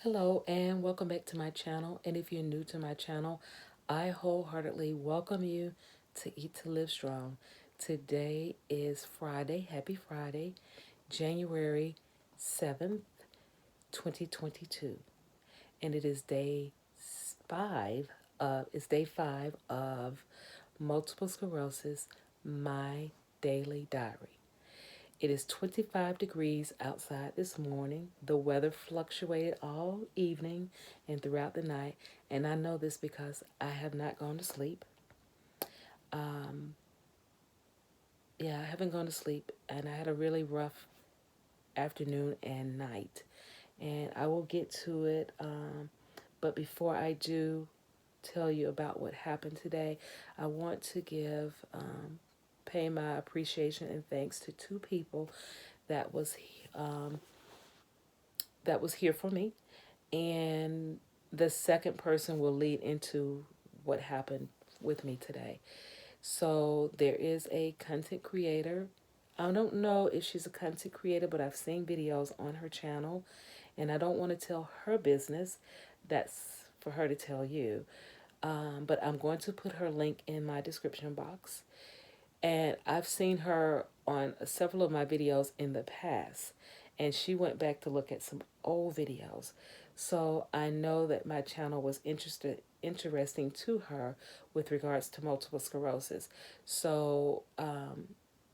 Hello and welcome back to my channel. And if you're new to my channel, I wholeheartedly welcome you to Eat to Live Strong. Today is Friday. Happy Friday, January 7th, 2022. And it is day 5 of Multiple Sclerosis, my daily diary. It is 25 degrees outside this morning. The weather fluctuated all evening and throughout the night, and I know this because I have not gone to sleep. Um, yeah, I haven't gone to sleep, and I had a really rough afternoon and night, and I will get to it. But before I do tell you about what happened today, I want to pay my appreciation and thanks to two people that was um, that was here for me. And the second person will lead into what happened with me today. So there is a content creator. I don't know if she's a content creator, but I've seen videos on her channel, and I don't want to tell her business. That's for her to tell you. But I'm going to put her link in my description box. And I've seen her on several of my videos in the past. And she went back to look at some old videos. So I know that my channel was interesting to her with regards to multiple sclerosis. So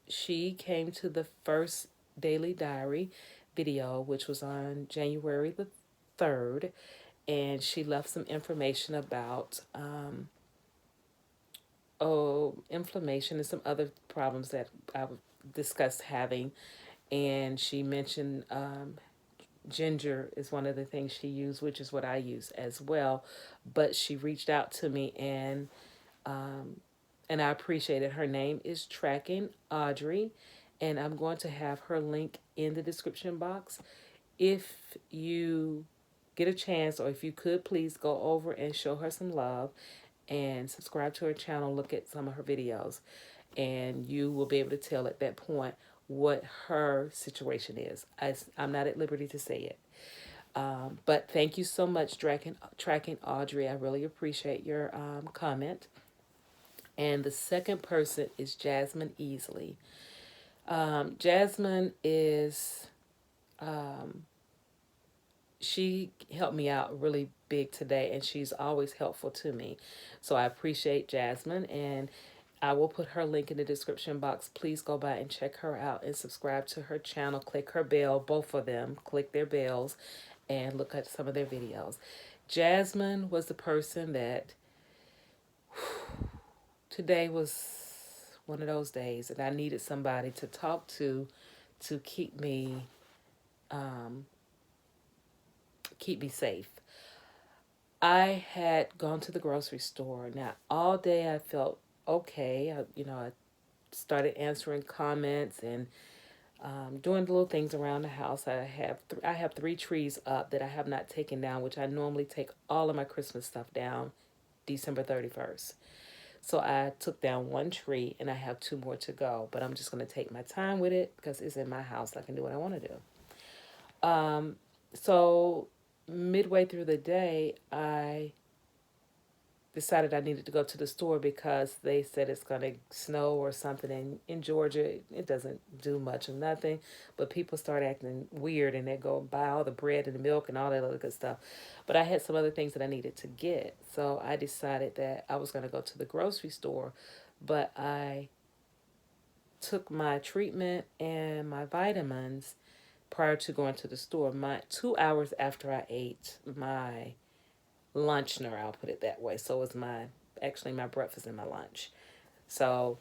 she came to the first daily diary video, which was on January 3rd, and she left some information about inflammation and some other problems that I've discussed having. And she mentioned ginger is one of the things she used, which is what I use as well. But she reached out to me, um, and I appreciate it. Her name is Tracking Audrey, and I'm going to have her link in the description box. If you get a chance, or if you could, please go over and show her some love and subscribe to her channel, look at some of her videos, and you will be able to tell at that point what her situation is. I'm not at liberty to say it. But thank you so much, Tracking Audrey. I really appreciate your comment. And the second person is Jasmine Easley. Jasmine is, she helped me out really big today, and she's always helpful to me. So I appreciate Jasmine, and I will put her link in the description box. Please go by and check her out and subscribe to her channel. Click her bell, both of them. Click their bells and look at some of their videos. Jasmine was the person that today was one of those days that I needed somebody to talk to um, keep me safe. I had gone to the grocery store. Now, all day I felt okay. I started answering comments and doing little things around the house. I have 3 trees up that I have not taken down, which I normally take all of my Christmas stuff down December 31st. So I took down 1 tree and I have 2 more to go. But I'm just going to take my time with it because it's in my house. I can do what I want to do. So midway through the day, I decided I needed to go to the store because they said it's going to snow or something. And in Georgia, it doesn't do much of nothing, but people start acting weird and they go buy all the bread and the milk and all that other good stuff. But I had some other things that I needed to get. So I decided that I was going to go to the grocery store, but I took my treatment and my vitamins prior to going to the store. My 2 hours after I ate my lunchener, I'll put it that way. So it was my breakfast and my lunch. So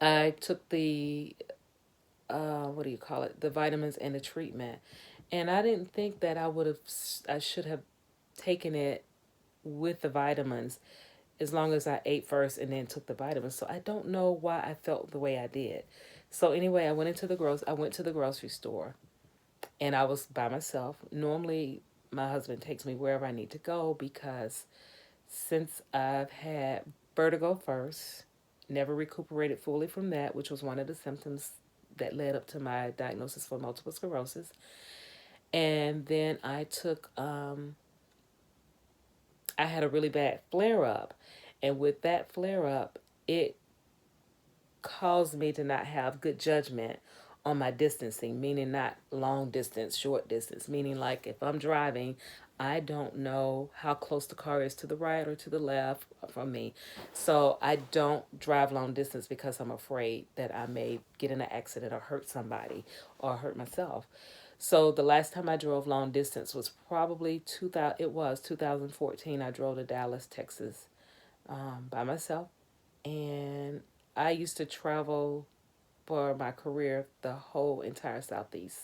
I took the what do you call it, the vitamins and the treatment, and I didn't think that I should have taken it with the vitamins as long as I ate first and then took the vitamins. So I don't know why I felt the way I did. So anyway, I went to the grocery store, and I was by myself. Normally my husband takes me wherever I need to go because since I've had vertigo first, never recuperated fully from that, which was one of the symptoms that led up to my diagnosis for multiple sclerosis. And then I had a really bad flare up. And with that flare up, it caused me to not have good judgment on my distancing, meaning not long distance, short distance, meaning like if I'm driving, I don't know how close the car is to the right or to the left from me. So I don't drive long distance because I'm afraid that I may get in an accident or hurt somebody or hurt myself. So the last time I drove long distance was probably 2000, it was 2014. I drove to Dallas, Texas, by myself. And I used to travel for my career the whole entire Southeast.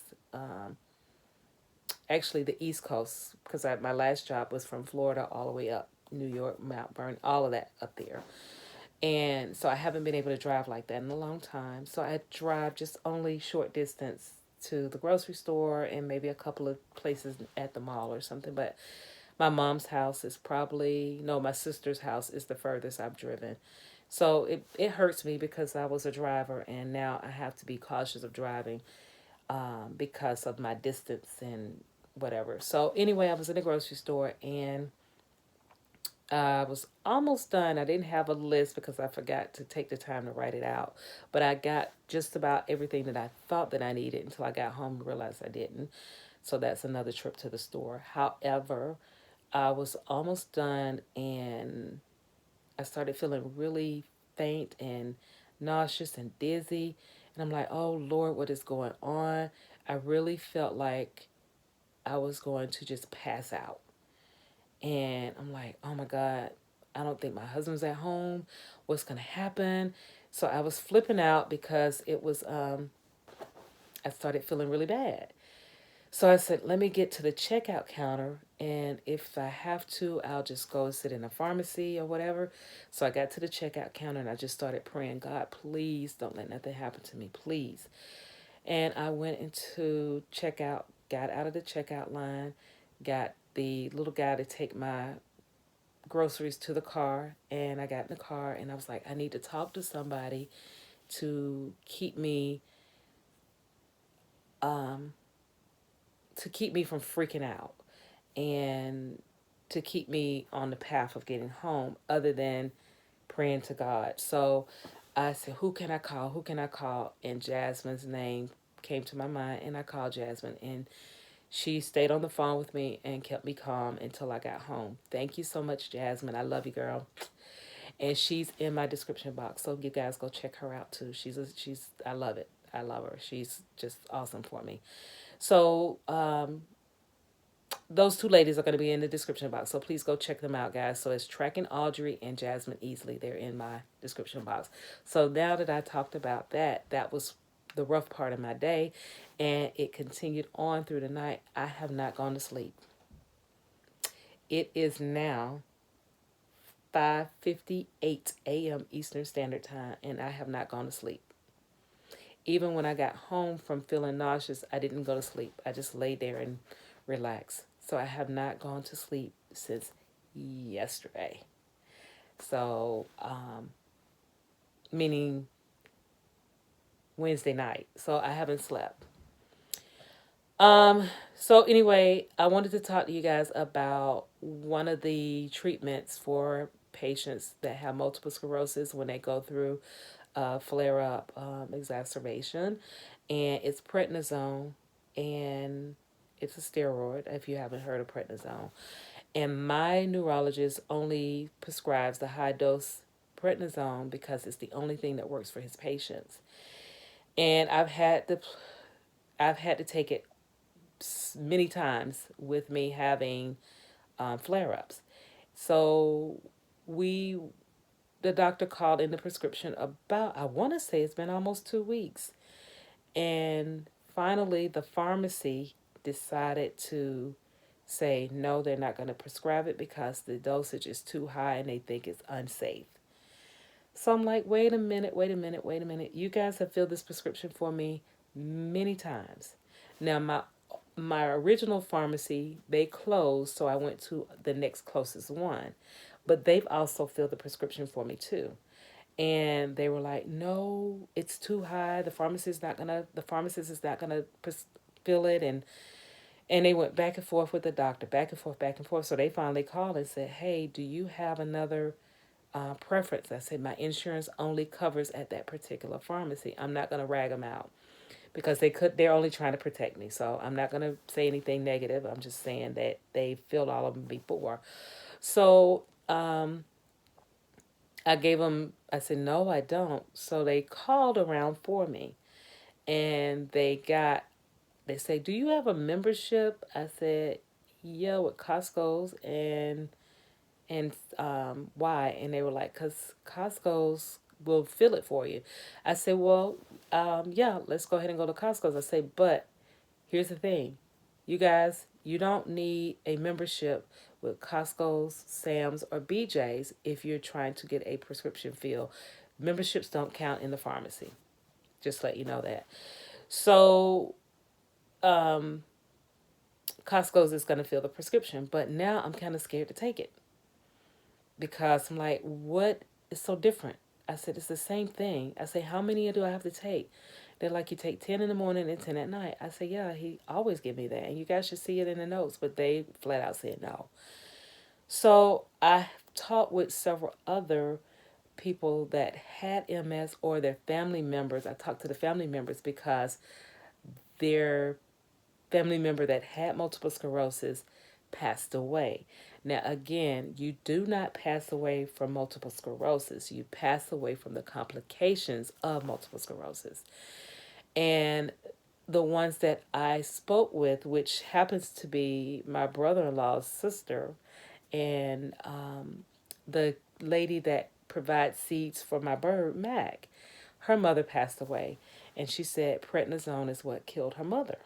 Actually, the East Coast, because my last job was from Florida all the way up, New York, Mount Vernon, all of that up there. And so I haven't been able to drive like that in a long time. So I drive just only short distance to the grocery store and maybe a couple of places at the mall or something. But my mom's house is probably, no, my sister's house is the furthest I've driven. So it hurts me because I was a driver and now I have to be cautious of driving because of my distance and whatever. So anyway, I was in the grocery store and I was almost done. I didn't have a list because I forgot to take the time to write it out. But I got just about everything that I thought that I needed until I got home and realized I didn't. So that's another trip to the store. However, I was almost done and I started feeling really faint and nauseous and dizzy. And I'm like, oh Lord, what is going on? I really felt like I was going to just pass out. And I'm like, oh my God, I don't think my husband's at home. What's going to happen? So I was flipping out because I started feeling really bad. So I said, let me get to the checkout counter. And if I have to, I'll just go sit in a pharmacy or whatever. So I got to the checkout counter and I just started praying, God, please don't let nothing happen to me, please. And I went into checkout, got out of the checkout line, got the little guy to take my groceries to the car. And I got in the car and I was like, I need to talk to somebody to keep me um, from freaking out and to keep me on the path of getting home other than praying to God. So I said, who can I call? Who can I call? And Jasmine's name came to my mind and I called Jasmine and she stayed on the phone with me and kept me calm until I got home. Thank you so much, Jasmine. I love you, girl. And she's in my description box. So you guys go check her out too. I love it. I love her. She's just awesome for me. So those two ladies are going to be in the description box. So please go check them out, guys. So it's Tracking Audrey and Jasmine Easley. They're in my description box. So now that I talked about that, that was the rough part of my day. And it continued on through the night. I have not gone to sleep. It is now 5:58 a.m. Eastern Standard Time, and I have not gone to sleep. Even when I got home from feeling nauseous, I didn't go to sleep. I just lay there and relaxed. So I have not gone to sleep since yesterday. So, meaning Wednesday night. So I haven't slept. So anyway, I wanted to talk to you guys about one of the treatments for patients that have multiple sclerosis when they go through flare up exacerbation, and it's prednisone, and it's a steroid. If you haven't heard of prednisone, and my neurologist only prescribes the high dose prednisone because it's the only thing that works for his patients, and I've had to take it many times with me having flare ups. So we the doctor called in the prescription about, I want to say it's been almost 2 weeks. And finally, the pharmacy decided to say, no, they're not going to prescribe it because the dosage is too high and they think it's unsafe. So I'm like, wait a minute, wait a minute, wait a minute. You guys have filled this prescription for me many times. Now, my original pharmacy, they closed, so I went to the next closest one. But they've also filled the prescription for me too. And they were like, no, it's too high. The pharmacist is not gonna fill it. And And they went back and forth with the doctor, back and forth, back and forth. So they finally called and said, hey, do you have another preference? I said, my insurance only covers at that particular pharmacy. I'm not going to rag them out because they're only trying to protect me. So I'm not going to say anything negative. I'm just saying that they filled all of them before. So I said, no, I don't. So they called around for me and they say, do you have a membership? I said, yeah, with Costco's and why? And they were like, because Costco's will fill it for you. I said, well, yeah, let's go ahead and go to Costco's. I say, but here's the thing. You guys, you don't need a membership with Costco's, Sam's, or BJ's if you're trying to get a prescription filled. Memberships don't count in the pharmacy. Just let you know that. So, Costco's is going to fill the prescription, but now I'm kind of scared to take it because I'm like, what is so different? I said, it's the same thing. I say, how many do I have to take? They're like, you take 10 in the morning and 10 at night. I say, yeah, he always give me that. And you guys should see it in the notes, but they flat out said no. So I talked with several other people that had MS or their family members. I talked to the family members because their family member that had multiple sclerosis passed away. Now, again, you do not pass away from multiple sclerosis. You pass away from the complications of multiple sclerosis. And the ones that I spoke with, which happens to be my brother-in-law's sister and the lady that provides seeds for my bird, Mac, her mother passed away. And she said prednisone is what killed her mother.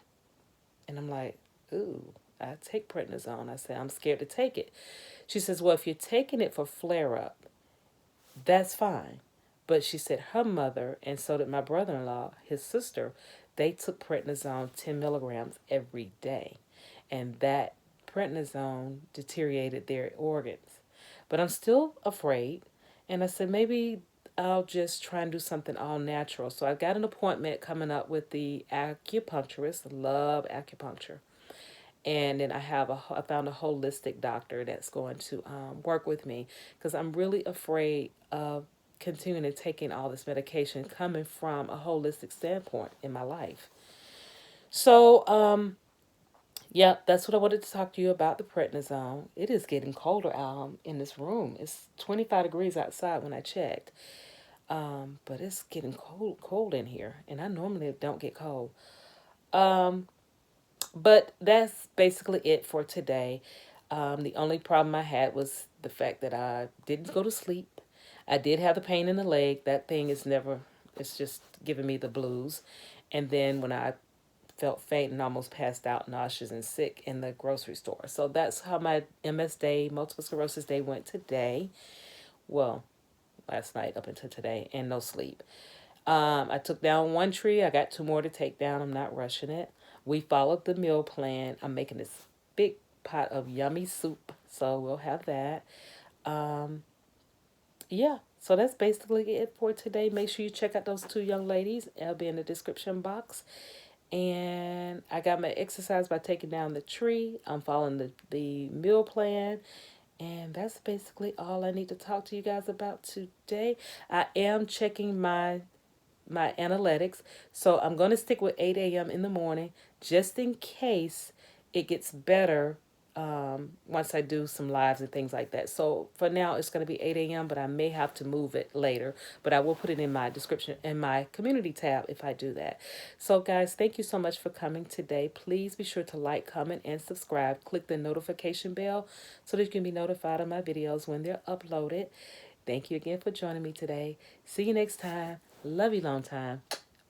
And I'm like, ooh, I take prednisone. I said, I'm scared to take it. She says, well, if you're taking it for flare up, that's fine. But she said her mother, and so did my brother in law, his sister, they took prednisone 10 milligrams every day. And that prednisone deteriorated their organs. But I'm still afraid. And I said, maybe I'll just try and do something all natural. So I've got an appointment coming up with the acupuncturist. Love acupuncture. And then I found a holistic doctor that's going to work with me because I'm really afraid of continuing to taking all this medication coming from a holistic standpoint in my life. So, yeah, that's what I wanted to talk to you about, the prednisone. It is getting colder in this room. It's 25 degrees outside when I checked. But it's getting cold in here, and I normally don't get cold. But that's basically it for today. The only problem I had was the fact that I didn't go to sleep. I did have the pain in the leg. That thing is never, it's just giving me the blues. And then when I felt faint and almost passed out, nauseous and sick in the grocery store. So that's how my MS day, multiple sclerosis day went today. Well, last night up until today, and no sleep. I took down one tree. I got two more to take down. I'm not rushing it. We followed the meal plan. I'm making this big pot of yummy soup, so we'll have that. Yeah, so that's basically it for today. Make sure you check out those two young ladies. It'll be in the description box. And I got my exercise by taking down the tree. I'm following the meal plan. And that's basically all I need to talk to you guys about today. I am checking my analytics. So I'm going to stick with 8 a.m. in the morning just in case it gets better once I do some lives and things like that. So for now, it's going to be 8 a.m., but I may have to move it later. But I will put it in my description in my community tab if I do that. So guys, thank you so much for coming today. Please be sure to like, comment, and subscribe. Click the notification bell so that you can be notified of my videos when they're uploaded. Thank you again for joining me today. See you next time. Love you long time.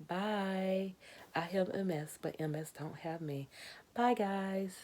Bye. I have MS, but MS don't have me. Bye, guys.